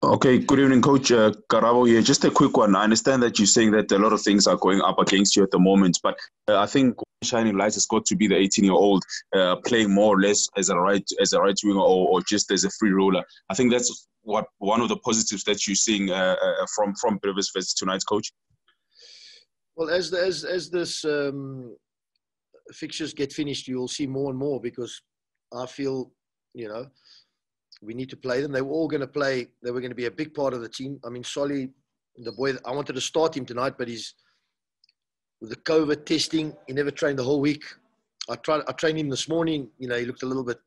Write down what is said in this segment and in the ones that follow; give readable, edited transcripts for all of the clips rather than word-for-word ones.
Okay, good evening, Coach Karabo here. Just a quick one. I understand that you're saying that a lot of things are going up against you at the moment, but I think shining light has got to be the 18-year-old playing more or less as a right winger or just as a free roller. I think that's what one of the positives that you're seeing from Bidvest Wits tonight, Coach. Well, as this fixtures get finished, you will see more and more, because I feel, we need to play them. They were all going to play. They were going to be a big part of the team. I mean, Solly, the boy, I wanted to start him tonight, but with the COVID testing, he never trained the whole week. I trained him this morning. He looked a little bit,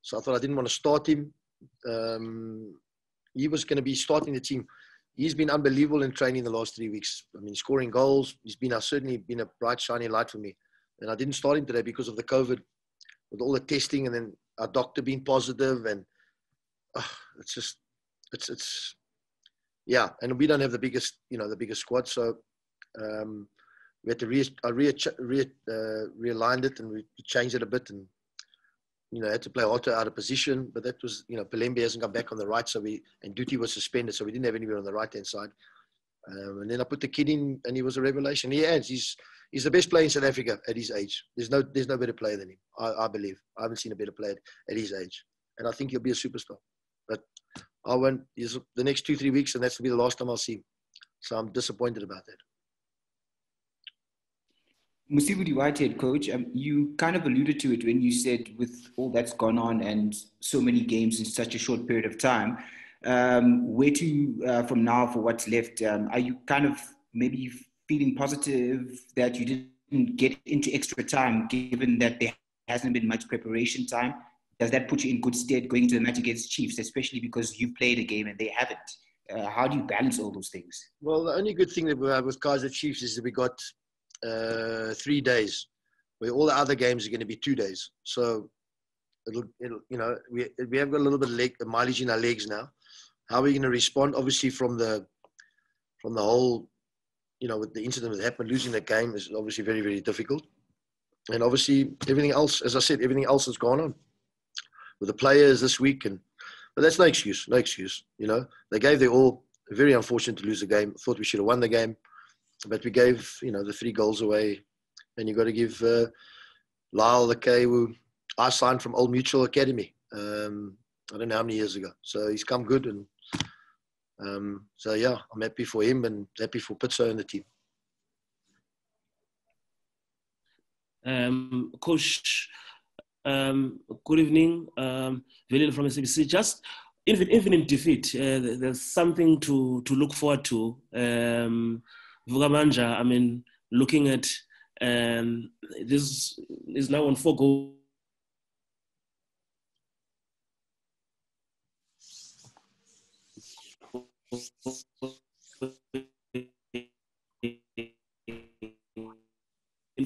so I thought I didn't want to start him. He was going to be starting the team. He's been unbelievable in training the last 3 weeks. I mean, scoring goals. He's certainly been a bright, shining light for me. And I didn't start him today because of the COVID, with all the testing, and then our doctor being positive, and and we don't have the biggest squad, so we had to realigned it, and we changed it a bit, and had to play Otto out of position, but that was, Palembe hasn't come back on the right, and Duty was suspended, so we didn't have anybody on the right hand side, and then I put the kid in, and he was a revelation. He's the best player in South Africa at his age. There's no better player than him. I believe. I haven't seen a better player at his age, and I think he'll be a superstar. But I won't. The next 2-3 weeks, and that's will be the last time I'll see him. So I'm disappointed about that. Musibudi Whitehead, Coach, you kind of alluded to it when you said, with all that's gone on and so many games in such a short period of time, where to from now for what's left? Are you kind of maybe feeling positive that you didn't get into extra time, given that there hasn't been much preparation time? Does that put you in good stead going into the match against Chiefs, especially because you've played a game and they haven't? How do you balance all those things? Well, the only good thing that we have with Kaizer Chiefs is that we got 3 days, where all the other games are going to be 2 days. So it'll we have got a little bit of mileage in our legs now. How are we going to respond? Obviously, from the whole, with the incident that happened, losing that game is obviously very, very difficult. And obviously, everything else, as I said, everything else has gone on with the players this week, but that's no excuse. They gave their all. Very unfortunate to lose the game. Thought we should have won the game, but we gave the 3 goals away, and you got to give Lyle the K, who I signed from Old Mutual Academy. I don't know how many years ago. So he's come good, and so yeah, I'm happy for him and happy for Pitso and the team. Coach, good evening. Villian from SABC. Just even in defeat, there's something to look forward to. Vugamanja, I mean, looking at this is now on 4 goals.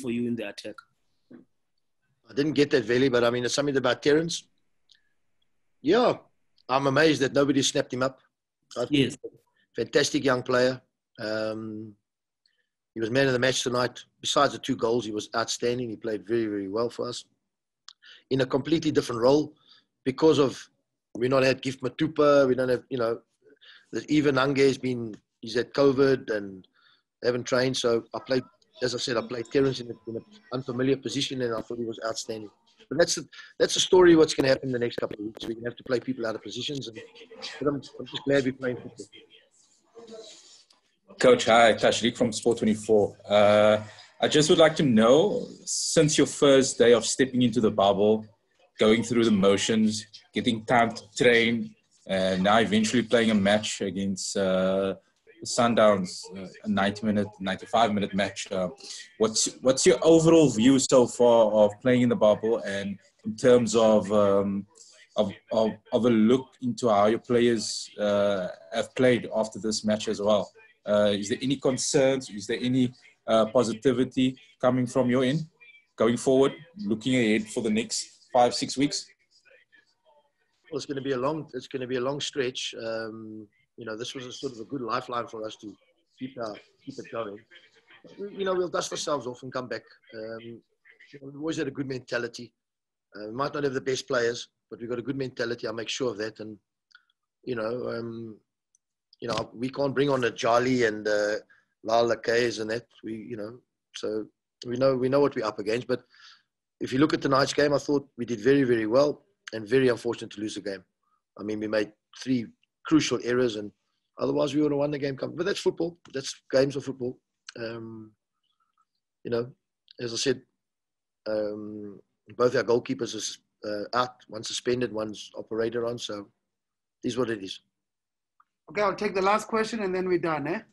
For you in the attack. I didn't get that, Veli, but I mean, it's something about Terence. Yeah, I'm amazed that nobody snapped him up. Yes. Fantastic young player. He was man of the match tonight. Besides the 2 goals, he was outstanding. He played very, very well for us in a completely different role, because of we not had Gift Matupa. We don't have, even Nange he's had COVID and haven't trained. So I played Terence in an unfamiliar position, and I thought he was outstanding. But that's a story. What's going to happen in the next couple of weeks? We're going to have to play people out of positions, but I'm just glad we're playing football. Coach, hi, Tashrik from Sport 24. I just would like to know, since your first day of stepping into the bubble, going through the motions, getting time to train, and now eventually playing a match against Sundowns, a 90-minute, 95-minute match. What's your overall view so far of playing in the bubble, and in terms of a look into how your players have played after this match as well? Is there any concerns? Is there any positivity coming from your end going forward, looking ahead for the next 5-6 weeks? Well, it's going to be a long stretch. This was a sort of a good lifeline for us to keep it going. We'll dust ourselves off and come back. We've always had a good mentality. We might not have the best players, but we've got a good mentality. I'll make sure of that. And, we can't bring on a Jolly and Lala Kays and that. So we know what we're up against. But if you look at tonight's game, I thought we did very, very well, and very unfortunate to lose the game. I mean, we made 3 crucial errors, and otherwise we would have won the game. But that's football. That's games of football. As I said, both our goalkeepers are out. One's suspended, one's operated on. So it is what it is. Okay, I'll take the last question and then we're done. Okay.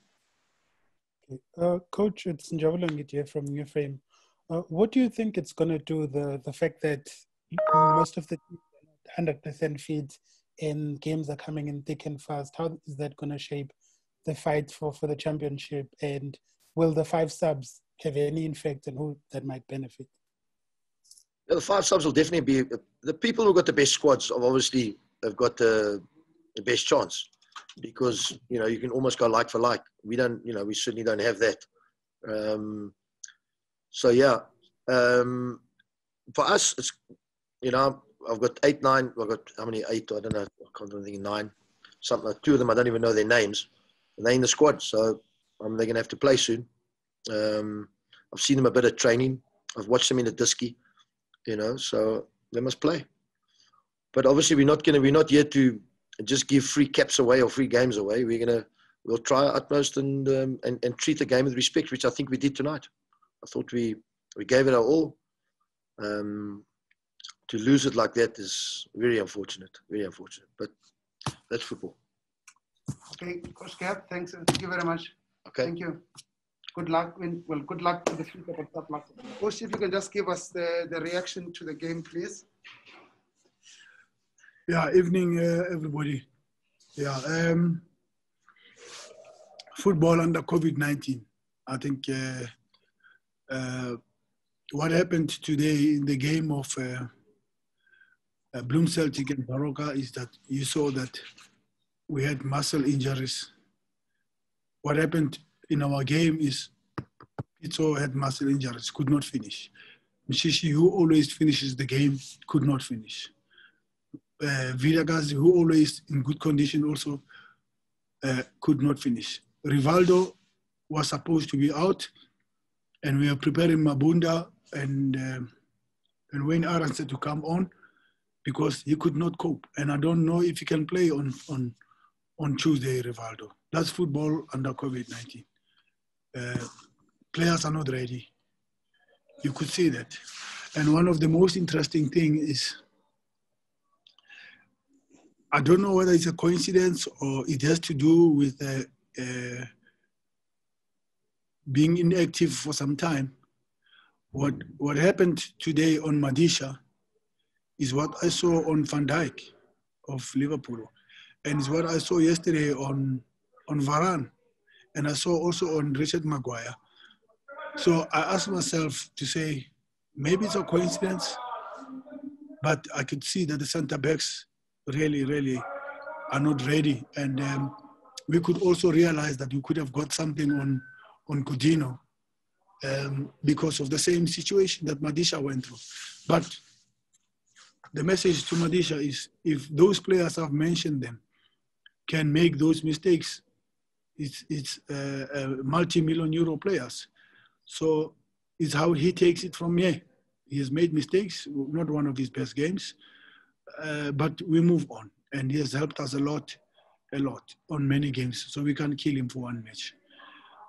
Coach, it's Njabulangit here from New Frame. What do you think it's going to do, the fact that most of the teams are not 100% fit and games are coming in thick and fast? How is that going to shape the fight for the championship? And will the 5 subs have any effect on who that might benefit? Yeah, the 5 subs will definitely be the people who got the best squads. Obviously, have got the best chance, because you can almost go like for like. We don't, we certainly don't have that. For us, it's I've got 8, 9. I've got how many? 8? I don't know. I can't think 9. Something like 2 of them I don't even know their names. And they're in the squad, so they're gonna have to play soon. I've seen them a bit of training. I've watched them in the disky, so they must play. But obviously, we're not here to just give free caps away or free games away. We'll try our utmost and treat the game with respect, which I think we did tonight. I thought we gave it our all. To lose it like that is very unfortunate, but that's football. Okay, Coach Gab, thanks. Thank you very much. Okay. Thank you. Good luck. Good luck to the future. Coach, if you can just give us the reaction to the game, please. Yeah, evening, everybody. Yeah, football under COVID-19. I think what happened today in the game of Bloem Celtic and Baroka is that you saw that we had muscle injuries. What happened in our game is Ito had muscle injuries, could not finish. Mishishi, who always finishes the game, could not finish. Villagazi, who always in good condition also, could not finish. Rivaldo was supposed to be out, and we are preparing Mabunda and Wayne Aronson to come on because he could not cope. And I don't know if he can play on Tuesday, Rivaldo. That's football under COVID-19. Players are not ready. You could see that. And one of the most interesting things is, I don't know whether it's a coincidence or it has to do with being inactive for some time. What happened today on Madisha is what I saw on Van Dijk of Liverpool, and is what I saw yesterday on Varane, and I saw also on Richard Maguire. So I asked myself to say, maybe it's a coincidence, but I could see that the centre backs really are not ready, and we could also realize that we could have got something on Coutinho because of the same situation that Madisha went through. But the message to Madisha is, if those players I've mentioned them can make those mistakes, it's multi-million euro players. So it's how he takes it from here. He has made mistakes, not one of his best games, but we move on. And he has helped us a lot on many games. So we can't kill him for one match.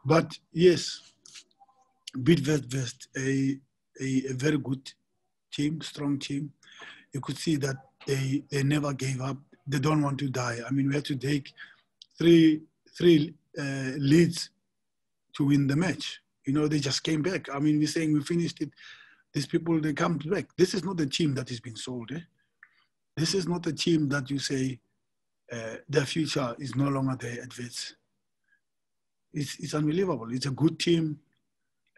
But yes, Bidvest Wits, a very good team, strong team. You could see that they never gave up. They don't want to die. I mean, we had to take three leads to win the match. They just came back. I mean, we're saying we finished it. These people, they come back. This is not a team that is being sold. This is not a team that you say their future is no longer there at Wits. It's unbelievable. It's a good team.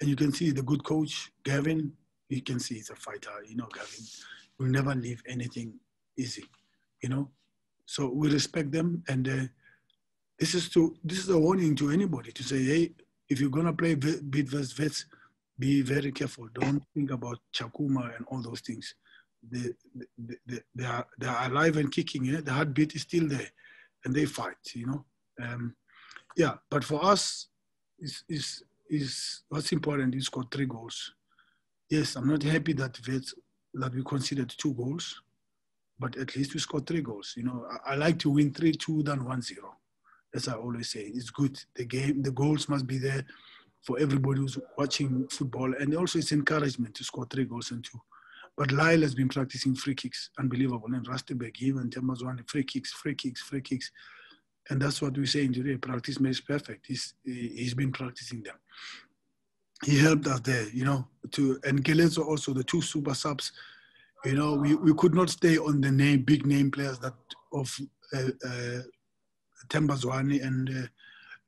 And you can see the good coach, Gavin. You can see he's a fighter. Gavin will never leave anything easy. So we respect them. And this is a warning to anybody to say, hey, if you're going to play Bidvest Wits, be very careful. Don't think about Chakuma and all those things. They are alive and kicking. The heartbeat is still there. And they fight, Yeah, but for us, is what's important is score 3 goals. Yes, I'm not happy that we considered 2 goals, but at least we scored 3 goals. You know, I like to win 3-2 than 1-0. As I always say, it's good. The goals must be there for everybody who's watching football, and also it's encouragement to score 3 goals and 2. But Lyle has been practicing free kicks, unbelievable. And Rustenburg, even Temazwane, free kicks. And that's what we're saying today. Practice makes perfect. He's been practicing them. He helped us there, you know, and Gelezo also, the 2 super subs, you know, we could not stay on the big name players that of Tembazwane and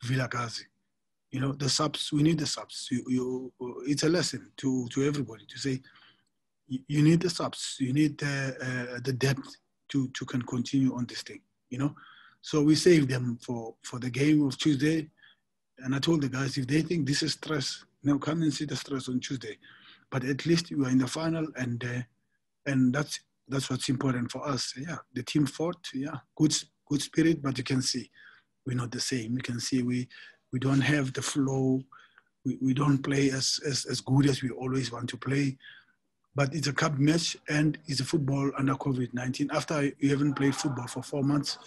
Vilakazi. You know, the subs, we need the subs. It's a lesson to everybody to say, you need the subs, you need the depth to can continue on this thing, you know. So we saved them for the game of Tuesday. And I told the guys, if they think this is stress, now come and see the stress on Tuesday. But at least we are in the final, and that's what's important for us. Yeah, the team fought. Yeah, good spirit, but you can see we're not the same. You can see we don't have the flow. We don't play as good as we always want to play. But it's a cup match, and it's a football under COVID-19. After you haven't played football for 4 months,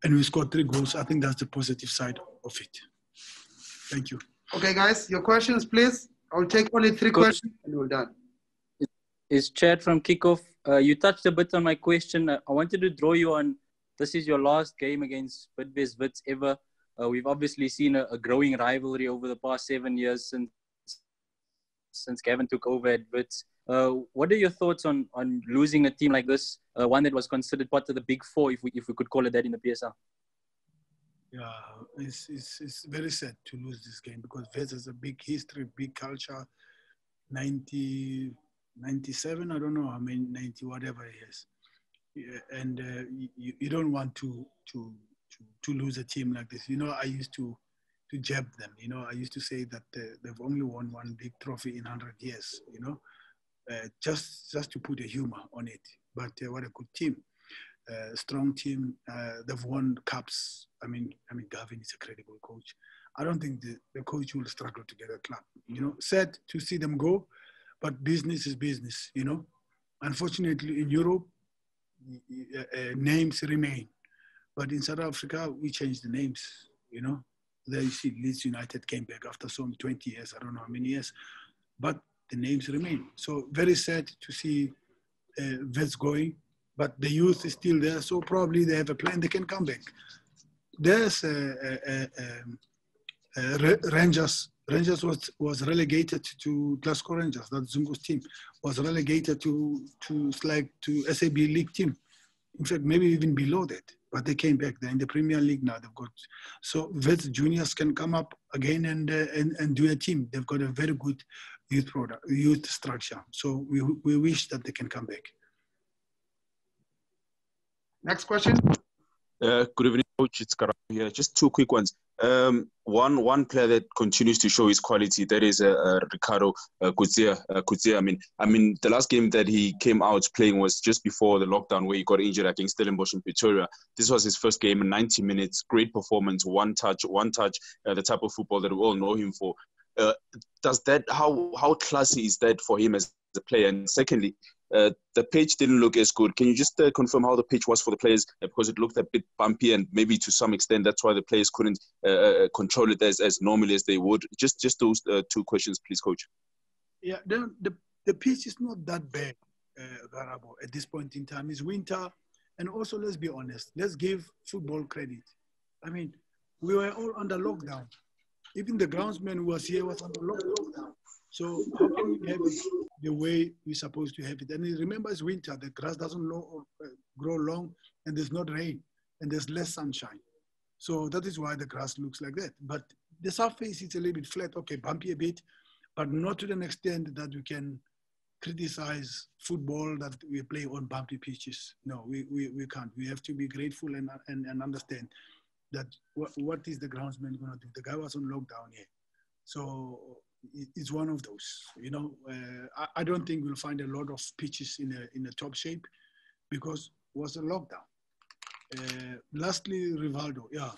and we scored 3 goals, I think that's the positive side of it. Thank you. Okay, guys, your questions, please. I'll take only 3 questions and we're done. It's Chad from Kickoff. You touched a bit on my question. I wanted to draw you on, this is your last game against Bidvest Wits ever. We've obviously seen a growing rivalry over the past 7 years since Gavin took over at Wits. What are your thoughts on losing a team like this, one that was considered part of the Big Four, if we could call it that in the PSL? Yeah, it's very sad to lose this game because Wits has a big history, big culture. 97, I don't know how many, 90, whatever it is. Yeah, and you don't want to lose a team like this. You know, I used to jab them. You know, I used to say that they've only won 1 big trophy in 100 years. You know, just to put a humor on it. But what a good team, strong team. They've won cups. I mean, Gavin is a credible coach. I don't think the coach will struggle to get a club. You know, sad to see them go, but business is business. You know, unfortunately in Europe, names remain, but in South Africa we changed the names. You know, there you see Leeds United came back after some 20 years, I don't know how many years, but the names remain. So very sad to see Wits going, but the youth is still there, so probably they have a plan, they can come back. There's Rangers. Rangers was relegated to Glasgow Rangers. That Zungu's team was relegated to SAB League team. In fact, maybe even below that. But they came back. They're in the Premier League now. They've got Wits juniors can come up again and do a team. They've got a very good youth structure. So we wish that they can come back. Next question. Good evening, Coach. It's Karabo here. Just 2 quick ones. One player that continues to show his quality, that is Ricardo Kutsia. I mean, the last game that he came out playing was just before the lockdown, where he got injured against Stellenbosch in Pretoria. This was his first game in 90 minutes. Great performance, one touch. The type of football that we all know him for. How classy is that for him as a player? And secondly, the pitch didn't look as good. Can you just confirm how the pitch was for the players? Because it looked a bit bumpy, and maybe to some extent that's why the players couldn't control it as normally as they would. Just those 2 questions, please, Coach. Yeah, the pitch is not that bad, Garabo, at this point in time. It's winter, and also let's be honest. Let's give football credit. I mean, we were all under lockdown. Even the groundsman who was here was under lockdown. So how can we have it the way we're supposed to have it? And remember, it's winter. The grass doesn't grow long, and there's not rain, and there's less sunshine. So that is why the grass looks like that. But the surface is a little bit flat. Okay, bumpy a bit, but not to an extent that we can criticize football that we play on bumpy pitches. No, we can't. We have to be grateful and understand that what is the groundsman going to do? The guy was on lockdown here. So it's one of those, you know. I don't think we'll find a lot of pitches in a top shape because it was a lockdown. Lastly, Rivaldo. Yeah.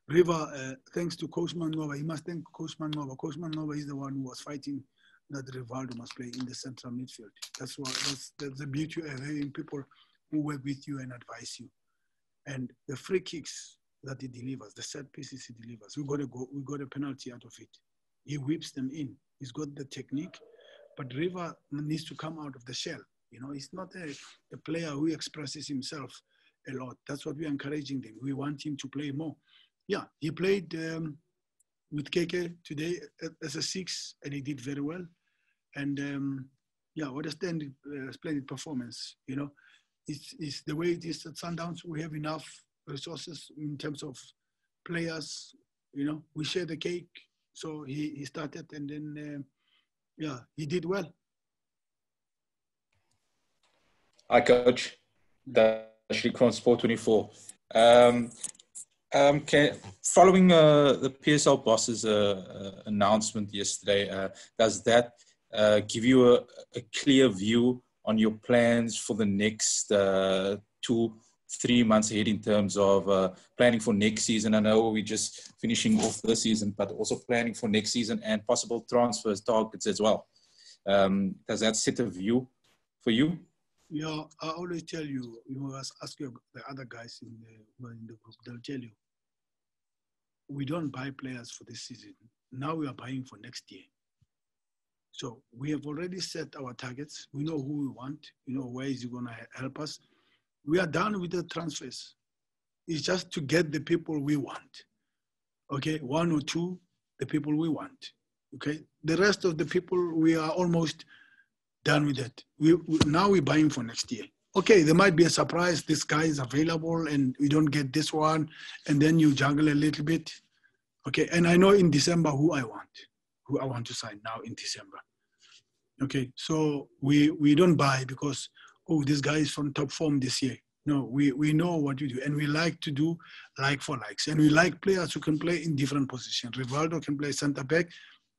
River, thanks to Coach Manova. You must thank Coach Manova. Coach Manova is the one who was fighting that Rivaldo must play in the central midfield. That's the beauty of having people who work with you and advise you. And the free kicks that he delivers, the set pieces he delivers, we got a penalty out of it. He whips them in. He's got the technique, but River needs to come out of the shell. You know, he's not a player who expresses himself a lot. That's what we're encouraging him. We want him to play more. Yeah, he played with KK today as a 6, and he did very well. And yeah, what a splendid performance. You know, it's the way it is at Sundowns. We have enough resources in terms of players. You know, we share the cake. So he started, and then yeah, he did well. Hi, Coach. Dashley from Sport 24. Following the PSL boss's announcement yesterday, does that give you a clear view on your plans for the next 2-3 months ahead in terms of planning for next season? I know we're just finishing off this season, but also planning for next season and possible transfers targets as well. Does that set a view for you? Yeah, I always tell you, you must ask the other guys in the group, they'll tell you, we don't buy players for this season. Now we are buying for next year. So we have already set our targets. We know who we want. You know, where is he going to help us? We are done with the transfers. It's just to get the people we want. Okay, 1 or 2, the people we want. Okay, the rest of the people, we are almost done with it. Now we're buying for next year. Okay, there might be a surprise. This guy is available and we don't get this one. And then you juggle a little bit. Okay, and I know in December who I want to sign now in December. Okay, so we don't buy because, oh, this guy is from top form this year. No, we know what you do. And we like to do like for likes. And we like players who can play in different positions. Rivaldo can play center back,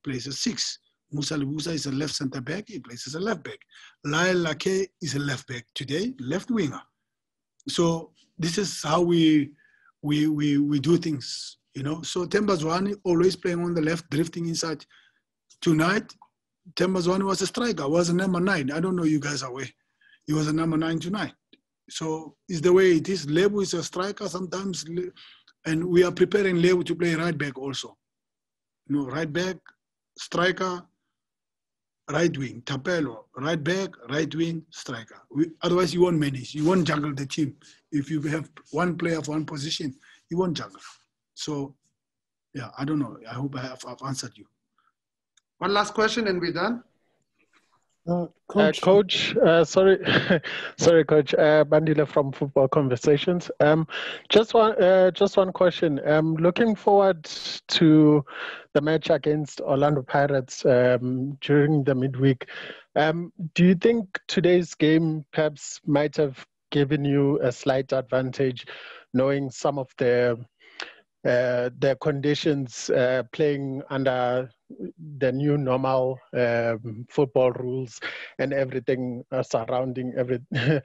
plays a 6. Musa Libusa is a left center back, he plays as a left back. Lyle Lake is a left back today, left winger. So this is how we do things, you know. So Tembazwani always playing on the left, drifting inside. Tonight, Tembazwani was a striker, was a number 9. I don't know you guys are aware. He was a number 9 tonight. So it's the way it is. Lebu is a striker sometimes, and we are preparing Lebu to play right back also. You know, right back, striker, right wing, Tapelo, right back, right wing, striker. Otherwise, you won't manage. You won't juggle the team. If you have one player for one position, you won't juggle. So, yeah, I don't know. I hope I've answered you. One last question and we're done. Coach, sorry, Coach. Bandila from Football Conversations. Just one question. Looking forward to the match against Orlando Pirates during the midweek. Do you think today's game perhaps might have given you a slight advantage, knowing some of the conditions playing under the new normal football rules and everything surrounding the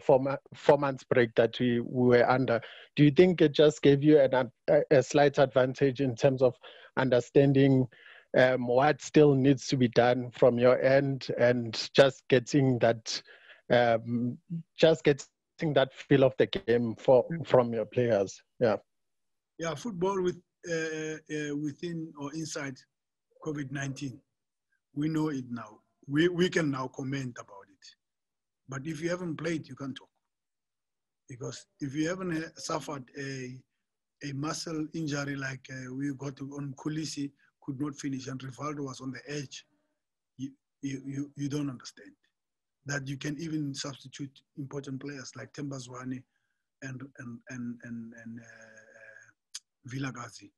4 months break that we were under? Do you think it just gave you a slight advantage in terms of understanding what still needs to be done from your end and just getting that feel of the game from your players? Yeah, football within or inside COVID-19, we know it now. We can now comment about it. But if you haven't played, you can't talk. Because if you haven't suffered a muscle injury like we got on Kulisi, could not finish, and Rivaldo was on the edge, you don't understand that you can even substitute important players like Tembazwane and Vilagazi.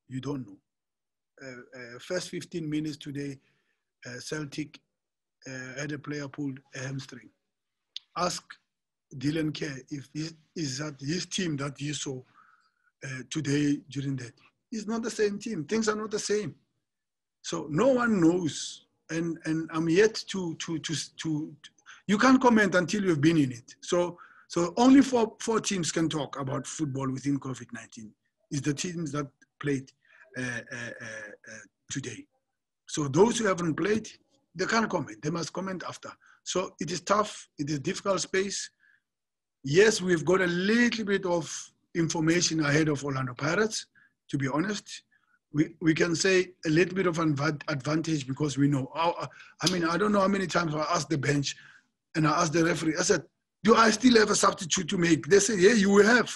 You don't know. First 15 minutes today, Celtic had a player pulled a hamstring. Ask Dylan Kerr if is that his team that you saw today during that. It's not the same team. Things are not the same. So no one knows. And I'm yet to you can't comment until you've been in it. So So only four teams can talk about football within COVID-19. Is the teams that played today. So those who haven't played, they can't comment. They must comment after. So it is tough. It is a difficult space. Yes, we've got a little bit of information ahead of Orlando Pirates, to be honest. We can say a little bit of an advantage because we know. I mean, I don't know how many times I asked the bench and I asked the referee, I said, do I still have a substitute to make? They say, yeah, you will have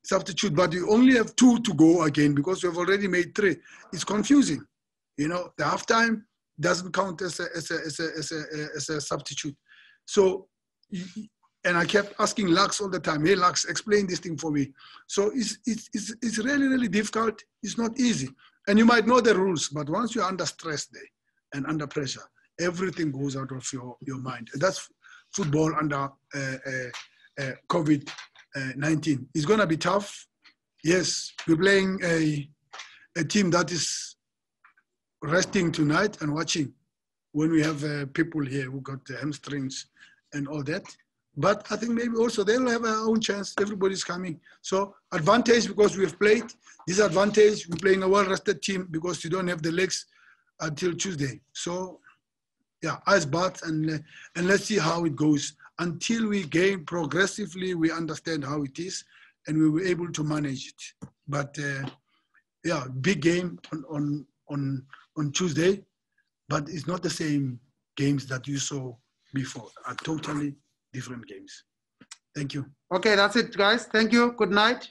substitute, but you only have 2 to go again because you've already made 3. It's confusing. You know, the halftime doesn't count as a substitute. So, and I kept asking Lux all the time, hey, Lux, explain this thing for me. So it's really, really difficult. It's not easy. And you might know the rules, but once you're under stress there and under pressure, everything goes out of your mind. That's football under COVID-19. It's going to be tough. Yes, we're playing a team that is resting tonight and watching when we have people here who got hamstrings and all that. But I think maybe also they'll have their own chance. Everybody's coming. So advantage because we have played. Disadvantage, we're playing a well-rested team because you don't have the legs until Tuesday. So yeah, ice bath and let's see how it goes. Until we gain progressively, we understand how it is and we were able to manage it. But yeah, big game on Tuesday, but it's not the same games that you saw before. Are totally different games. Thank you. Okay, that's it, guys. Thank you. Good night.